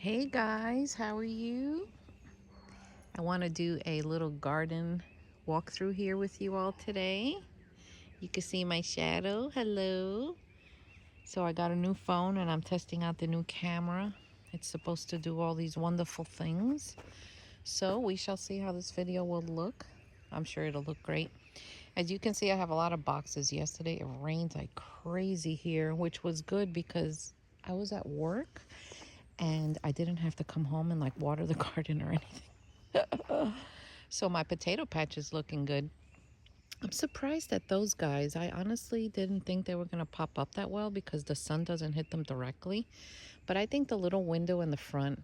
Hey guys, how are you? I want to do a little garden walkthrough here with you all today. You can see my shadow. Hello. So I got a new phone and I'm testing out the new camera. It's supposed to do all these wonderful things. So we shall see how this video will look. I'm sure it'll look great. As you can see, I have a lot of boxes. Yesterday it rained like crazy here, which was good because I was at work and I didn't have to come home and like water the garden or anything. So my potato patch is looking good. I'm surprised at those guys. I honestly didn't think they were going to pop up that well because the sun doesn't hit them directly. But I think the little window in the front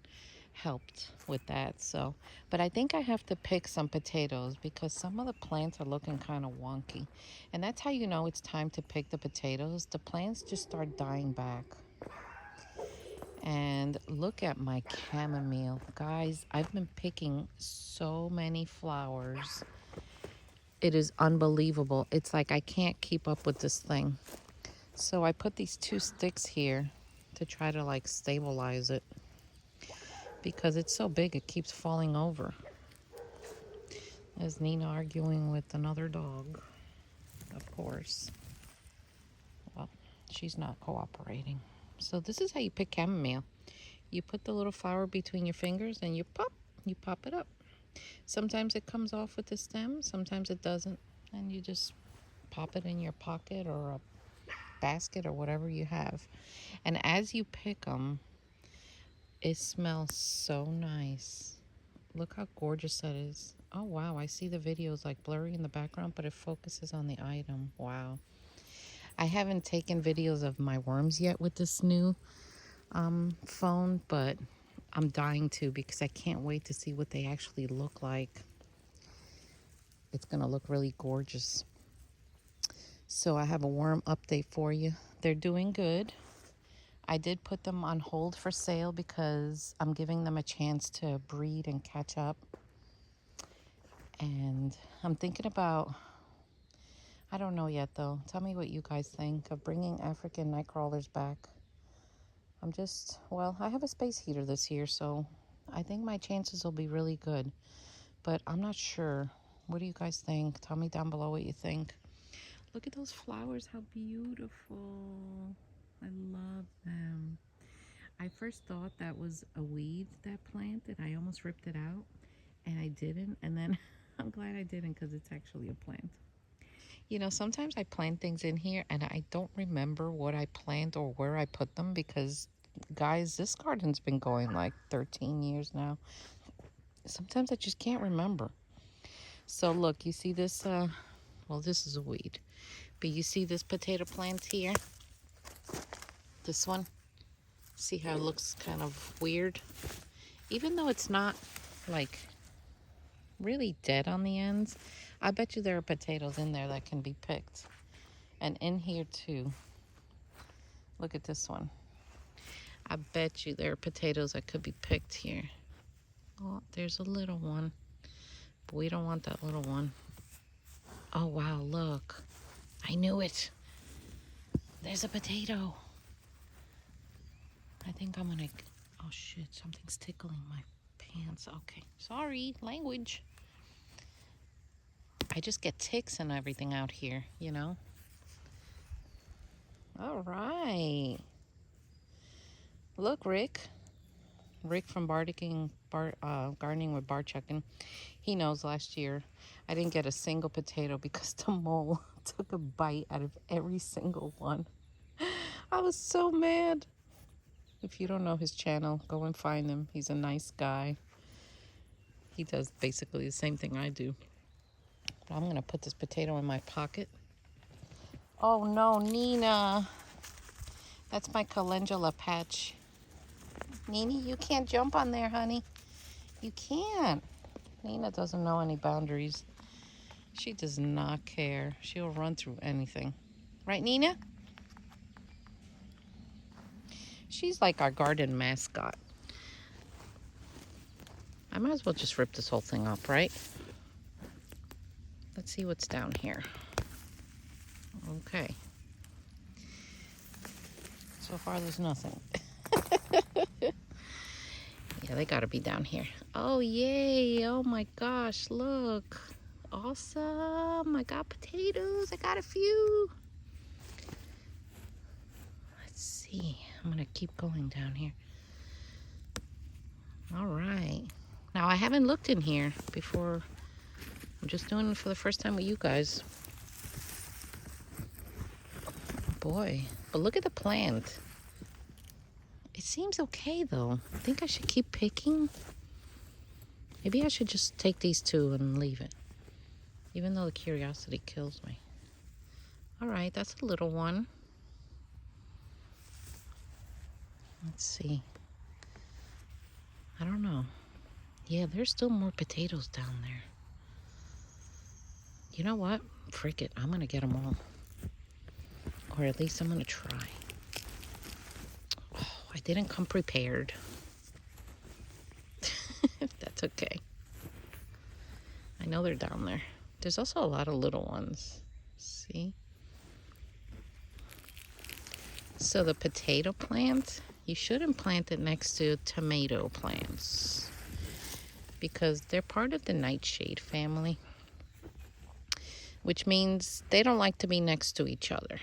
helped with that. So, but I think I have to pick some potatoes because some of the plants are looking kind of wonky. And that's how you know it's time to pick the potatoes. The plants just start dying back. And look at my chamomile. Guys, I've been picking so many flowers. It is unbelievable. It's like I can't keep up with this thing. So I put these two sticks here to try to like stabilize it because it's so big it keeps falling over. There's Nina arguing with another dog, of course. Well, she's not cooperating. So this is how you pick chamomile. You put the little flower between your fingers and you pop it up. Sometimes it comes off with the stem, sometimes it doesn't, and you just pop it in your pocket or a basket or whatever you have. And as you pick them, it smells so nice. Look how gorgeous that is. Oh wow, I see the videos like blurry in the background, but it focuses on the item. Wow. I haven't taken videos of my worms yet with this new phone, but I'm dying to because I can't wait to see what they actually look like. It's gonna look really gorgeous. So I have a worm update for you. They're doing good. I did put them on hold for sale because I'm giving them a chance to breed and catch up. And I'm thinking about, I don't know yet though. Tell me what you guys think of bringing African night crawlers back. Well, I have a space heater this year, so I think my chances will be really good. But I'm not sure. What do you guys think? Tell me down below what you think. Look at those flowers, how beautiful. I love them. I first thought that was a weed, that plant, and I almost ripped it out, and I didn't. And then I'm glad I didn't because it's actually a plant. You know, sometimes I plant things in here and I don't remember what I plant or where I put them because, guys, this garden's been going like 13 years now. Sometimes I just can't remember. So look, you see this, well, this is a weed, but you see this potato plant here? This one? See how it looks kind of weird? Even though it's not like really dead on the ends, I bet you there are potatoes in there that can be picked. And in here too. Look at this one. I bet you there are potatoes that could be picked here. Oh, there's a little one. But we don't want that little one. Oh, wow, look. I knew it. There's a potato. I think I'm gonna... Oh, shit, something's tickling my pants. Okay, sorry, language. I just get ticks and everything out here, you know? All right. Look, Rick. Rick from Gardening with Bar Chuckin'. He knows last year I didn't get a single potato because the mole took a bite out of every single one. I was so mad. If you don't know his channel, go and find him. He's a nice guy. He does basically the same thing I do. But I'm going to put this potato in my pocket. Oh no, Nina. That's my calendula patch. Nini, you can't jump on there, honey. You can't. Nina doesn't know any boundaries. She does not care. She'll run through anything. Right, Nina? She's like our garden mascot. I might as well just rip this whole thing up, right? Let's see what's down here. Okay. So far, there's nothing. Yeah, they gotta be down here. Oh, yay. Oh my gosh, look. Awesome. I got potatoes. I got a few. Let's see. I'm gonna keep going down here. All right. Now, I haven't looked in here before. I'm just doing it for the first time with you guys. Boy, but look at the plant. It seems okay, though. I think I should keep picking. Maybe I should just take these two and leave it, even though the curiosity kills me. All right, that's a little one. Let's see. I don't know. Yeah, there's still more potatoes down there. You know what? Frick it. I'm going to get them all. Or at least I'm going to try. Oh, I didn't come prepared. That's okay. I know they're down there. There's also a lot of little ones. See? So the potato plant, you shouldn't plant it next to tomato plants because they're part of the nightshade family, which means they don't like to be next to each other.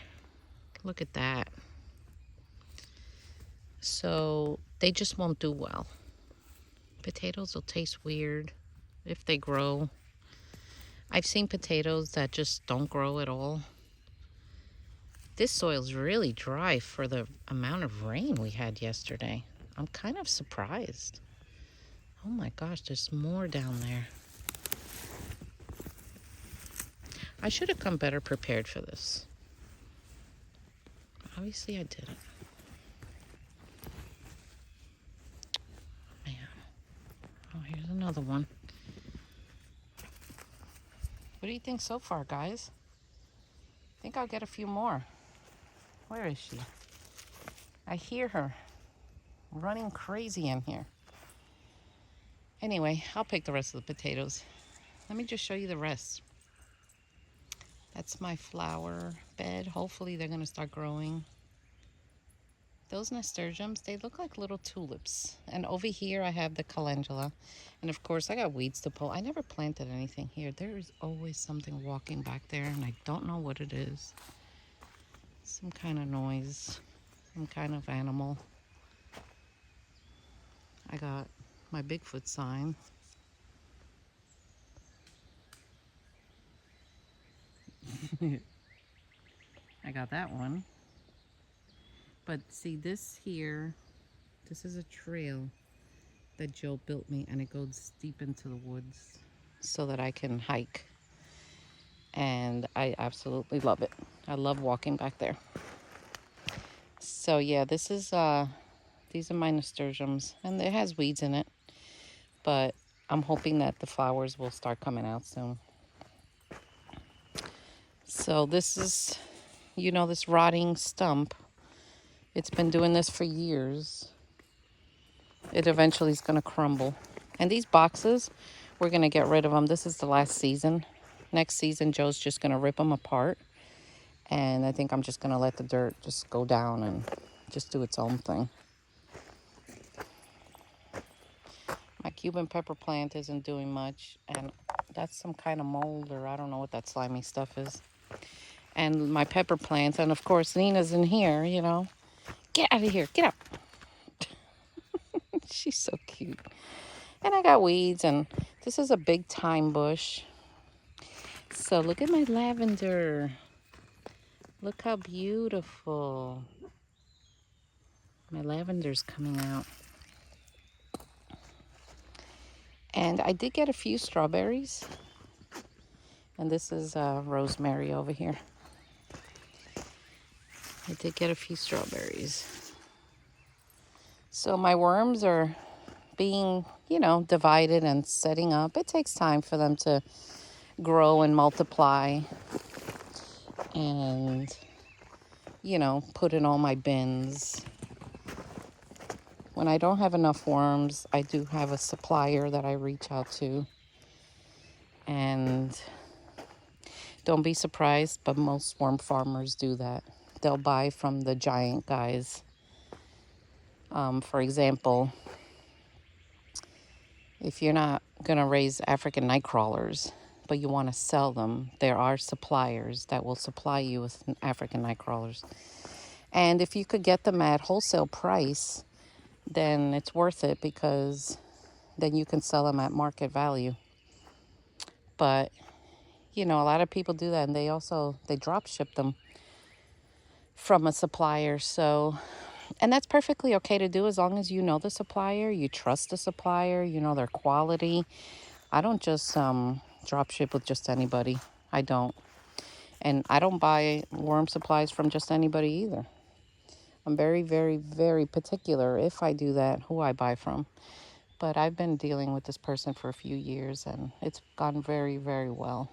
Look at that. So they just won't do well. Potatoes will taste weird if they grow. I've seen potatoes that just don't grow at all. This soil's really dry for the amount of rain we had yesterday. I'm kind of surprised. Oh my gosh, there's more down there. I should have come better prepared for this. Obviously I didn't. Man. Oh, here's another one. What do you think so far, guys? I think I'll get a few more. Where is she? I hear her running crazy in here. Anyway, I'll pick the rest of the potatoes. Let me just show you the rest. That's my flower bed. Hopefully they're going to start growing. Those nasturtiums, they look like little tulips. And over here I have the calendula. And of course I got weeds to pull. I never planted anything here. There is always something walking back there and I don't know what it is. Some kind of noise. Some kind of animal. I got my Bigfoot sign. I got that one. But see this here, this is a trail that Joe built me and it goes deep into the woods so that I can hike. And I absolutely love it. I love walking back there. So yeah, this is these are my nasturtiums and it has weeds in it, but I'm hoping that the flowers will start coming out soon. So this is, you know, this rotting stump. It's been doing this for years. It eventually is going to crumble. And these boxes, we're going to get rid of them. This is the last season. Next season, Joe's just going to rip them apart. And I think I'm just going to let the dirt just go down and just do its own thing. My Cuban pepper plant isn't doing much. And that's some kind of mold or I don't know what that slimy stuff is. And my pepper plants. And of course, Nina's in here, you know. Get out of here. Get out. She's so cute. And I got weeds. And this is a big thyme bush. So look at my lavender. Look how beautiful. My lavender's coming out. And I did get a few strawberries. And this is rosemary over here. I did get a few strawberries. So my worms are being, you know, divided and setting up. It takes time for them to grow and multiply. And, you know, put in all my bins. When I don't have enough worms, I do have a supplier that I reach out to. And don't be surprised, but most worm farmers do that. They'll buy from the giant guys. For example, if you're not going to raise African night crawlers, but you want to sell them, there are suppliers that will supply you with African night crawlers. And if you could get them at wholesale price, then it's worth it, because then you can sell them at market value. But, you know, a lot of people do that, and they drop ship them from a supplier. So, and that's perfectly okay to do, as long as you know the supplier, you trust the supplier, you know their quality. I don't just drop ship with just anybody. I don't. And I don't buy worm supplies from just anybody either. I'm very, very, very particular, if I do that, who I buy from. But I've been dealing with this person for a few years, and it's gone very, very well.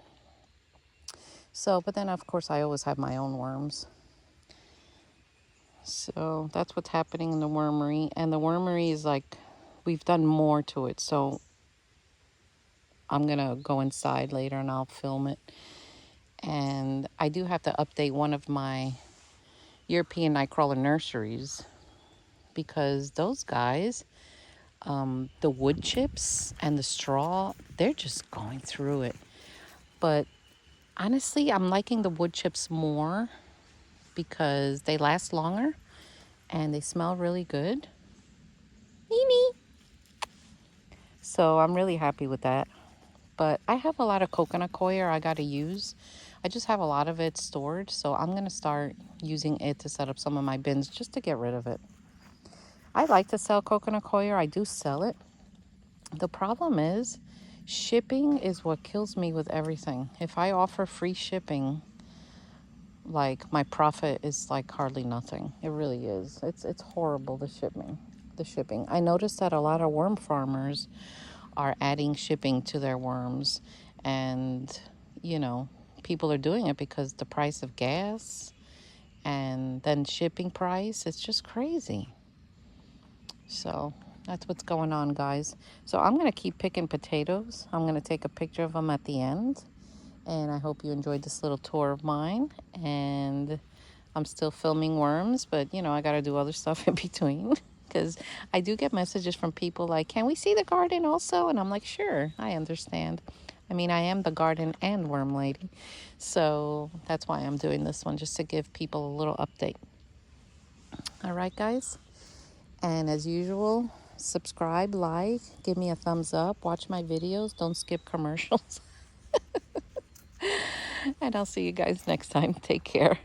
So, but then of course I always have my own worms. So that's what's happening in the wormery. And the wormery is like, we've done more to it. So I'm going to go inside later and I'll film it. And I do have to update one of my European nightcrawler nurseries, because those guys, the wood chips and the straw, they're just going through it. But honestly, I'm liking the wood chips more because they last longer and they smell really good. Mimi. So I'm really happy with that. But I have a lot of coconut coir I got to use. I just have a lot of it stored, so I'm going to start using it to set up some of my bins just to get rid of it. I like to sell coconut coir. I do sell it. The problem is, shipping is what kills me with everything. If I offer free shipping, like, my profit is like hardly nothing. It really is. It's horrible, the shipping. I noticed that a lot of worm farmers are adding shipping to their worms, and you know, people are doing it because the price of gas and then shipping price, it's just crazy. So that's what's going on, guys. So I'm going to keep picking potatoes. I'm going to take a picture of them at the end. And I hope you enjoyed this little tour of mine. And I'm still filming worms, but, you know, I got to do other stuff in between. Because I do get messages from people like, can we see the garden also? And I'm like, sure, I understand. I mean, I am the garden and worm lady. So that's why I'm doing this one, just to give people a little update. All right, guys. And as usual, subscribe, like, give me a thumbs up, watch my videos, don't skip commercials. And I'll see you guys next time. Take care.